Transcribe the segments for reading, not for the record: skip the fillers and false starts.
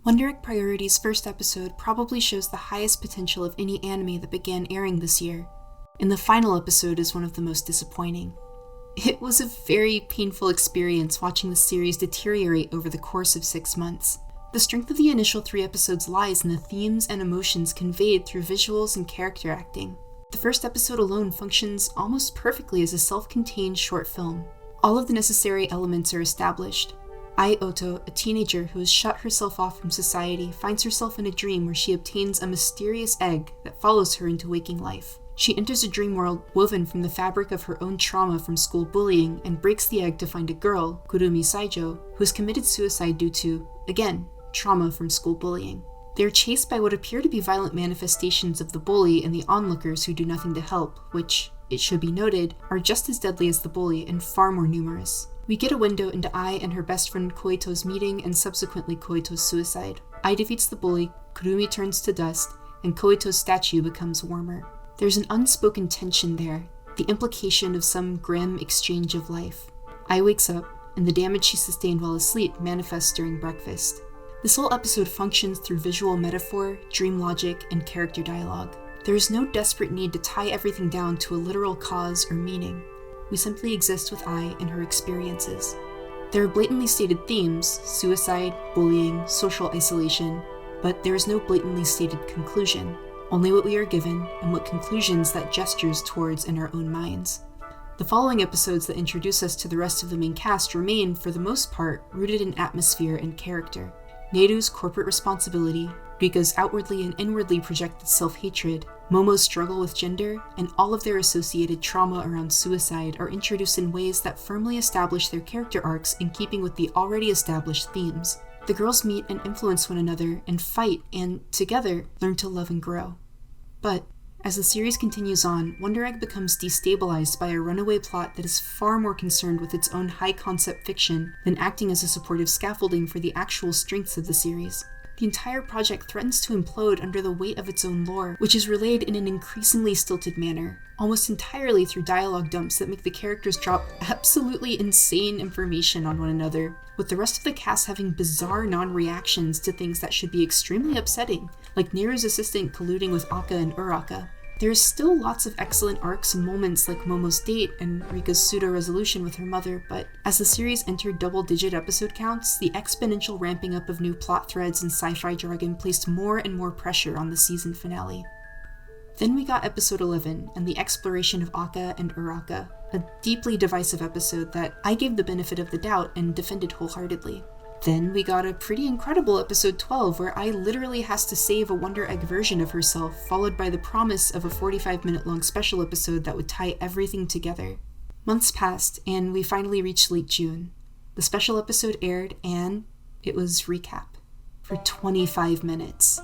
Wonder Egg Priority's first episode probably shows the highest potential of any anime that began airing this year, and the final episode is one of the most disappointing. It was a very painful experience watching the series deteriorate over the course of 6 months. The strength of the initial 3 episodes lies in the themes and emotions conveyed through visuals and character acting. The first episode alone functions almost perfectly as a self-contained short film. All of the necessary elements are established. Ai Oto, a teenager who has shut herself off from society, finds herself in a dream where she obtains a mysterious egg that follows her into waking life. She enters a dream world woven from the fabric of her own trauma from school bullying and breaks the egg to find a girl, Kurumi Saijo, who has committed suicide due to, again, trauma from school bullying. They are chased by what appear to be violent manifestations of the bully and the onlookers who do nothing to help, which, it should be noted, are just as deadly as the bully and far more numerous. We get a window into Ai and her best friend Koito's meeting and subsequently Koito's suicide. Ai defeats the bully, Kurumi turns to dust, and Koito's statue becomes warmer. There's an unspoken tension there, the implication of some grim exchange of life. Ai wakes up, and the damage she sustained while asleep manifests during breakfast. This whole episode functions through visual metaphor, dream logic, and character dialogue. There is no desperate need to tie everything down to a literal cause or meaning. We simply exist with Ai and her experiences. There are blatantly stated themes, suicide, bullying, social isolation, but there is no blatantly stated conclusion, only what we are given and what conclusions that gestures towards in our own minds. The following episodes that introduce us to the rest of the main cast remain, for the most part, rooted in atmosphere and character. Neiru's corporate responsibility, Rika's outwardly and inwardly projected self-hatred, Momo's struggle with gender, and all of their associated trauma around suicide are introduced in ways that firmly establish their character arcs in keeping with the already established themes. The girls meet and influence one another and fight and, together, learn to love and grow. But, as the series continues on, Wonder Egg becomes destabilized by a runaway plot that is far more concerned with its own high-concept fiction than acting as a supportive scaffolding for the actual strengths of the series. The entire project threatens to implode under the weight of its own lore, which is relayed in an increasingly stilted manner, almost entirely through dialogue dumps that make the characters drop absolutely insane information on one another, with the rest of the cast having bizarre non-reactions to things that should be extremely upsetting, like Neru's assistant colluding with Akka and Uraka. There is still lots of excellent arcs and moments like Momo's date and Rika's pseudo-resolution with her mother, but as the series entered double-digit episode counts, the exponential ramping up of new plot threads and sci-fi jargon placed more and more pressure on the season finale. Then we got episode 11 and the exploration of Akka and Uraka, a deeply divisive episode that I gave the benefit of the doubt and defended wholeheartedly. Then we got a pretty incredible episode 12 where Ai literally has to save a Wonder Egg version of herself, followed by the promise of a 45-minute long special episode that would tie everything together. Months passed, and we finally reached late June. The special episode aired, and it was recap. For 25 minutes.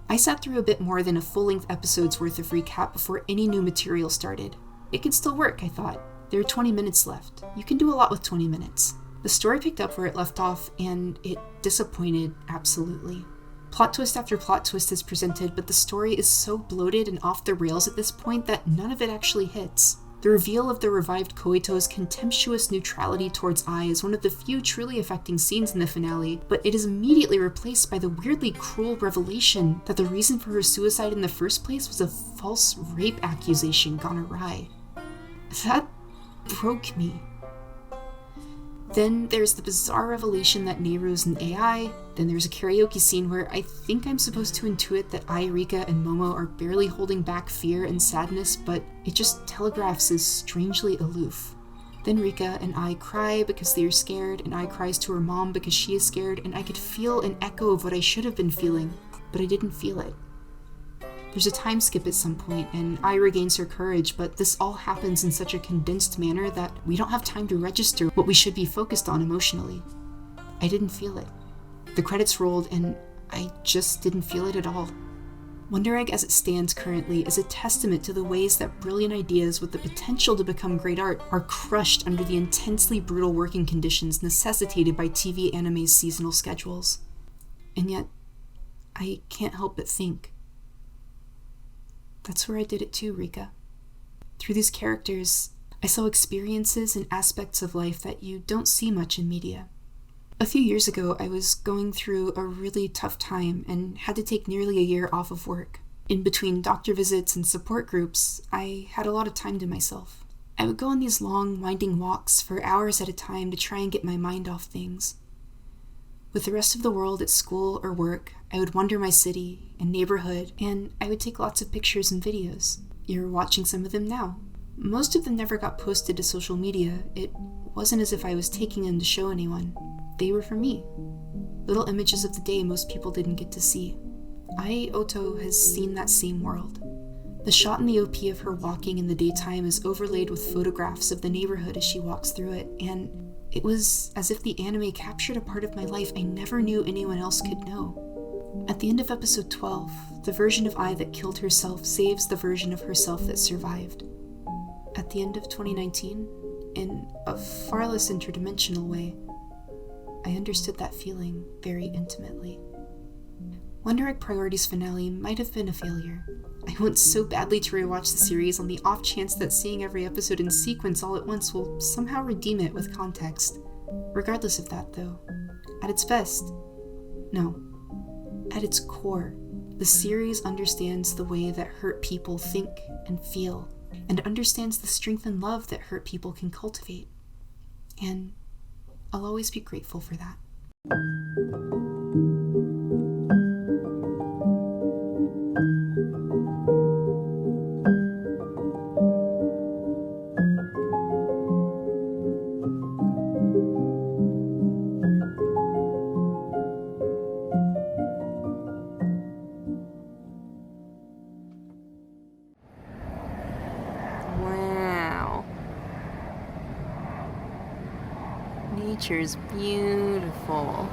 I sat through a bit more than a full-length episode's worth of recap before any new material started. It could still work, I thought. There are 20 minutes left. You can do a lot with 20 minutes. The story picked up where it left off, and it disappointed absolutely. Plot twist after plot twist is presented, but the story is so bloated and off the rails at this point that none of it actually hits. The reveal of the revived Koito's contemptuous neutrality towards Ai is one of the few truly affecting scenes in the finale, but it is immediately replaced by the weirdly cruel revelation that the reason for her suicide in the first place was a false rape accusation gone awry. That broke me. Then there's the bizarre revelation that Neiru's an AI, then there's a karaoke scene where I think I'm supposed to intuit that Ai, Rika, and Momo are barely holding back fear and sadness, but it just telegraphs as strangely aloof. Then Rika and Ai cry because they are scared, and Ai cries to her mom because she is scared, and I could feel an echo of what I should have been feeling, but I didn't feel it. There's a time skip at some point, and Ai regains her courage, but this all happens in such a condensed manner that we don't have time to register what we should be focused on emotionally. I didn't feel it. The credits rolled, and I just didn't feel it at all. Wonder Egg as it stands currently is a testament to the ways that brilliant ideas with the potential to become great art are crushed under the intensely brutal working conditions necessitated by TV anime's seasonal schedules. And yet, I can't help but think, that's where I did it too, Rika. Through these characters, I saw experiences and aspects of life that you don't see much in media. A few years ago, I was going through a really tough time and had to take nearly a year off of work. In between doctor visits and support groups, I had a lot of time to myself. I would go on these long, winding walks for hours at a time to try and get my mind off things. With the rest of the world at school or work, I would wander my city and neighborhood, and I would take lots of pictures and videos. You're watching some of them now. Most of them never got posted to social media. It wasn't as if I was taking them to show anyone. They were for me. Little images of the day most people didn't get to see. Ai Oto has seen that same world. The shot in the OP of her walking in the daytime is overlaid with photographs of the neighborhood as she walks through it, and it was as if the anime captured a part of my life I never knew anyone else could know. At the end of episode 12, the version of Ai that killed herself saves the version of herself that survived. At the end of 2019, in a far less interdimensional way, I understood that feeling very intimately. Wonder Egg Priority's finale might have been a failure. I want so badly to rewatch the series on the off chance that seeing every episode in sequence all at once will somehow redeem it with context. Regardless of that, though, at its best, no, at its core, the series understands the way that hurt people think and feel, and understands the strength and love that hurt people can cultivate. And I'll always be grateful for that. Wow. Nature's beautiful.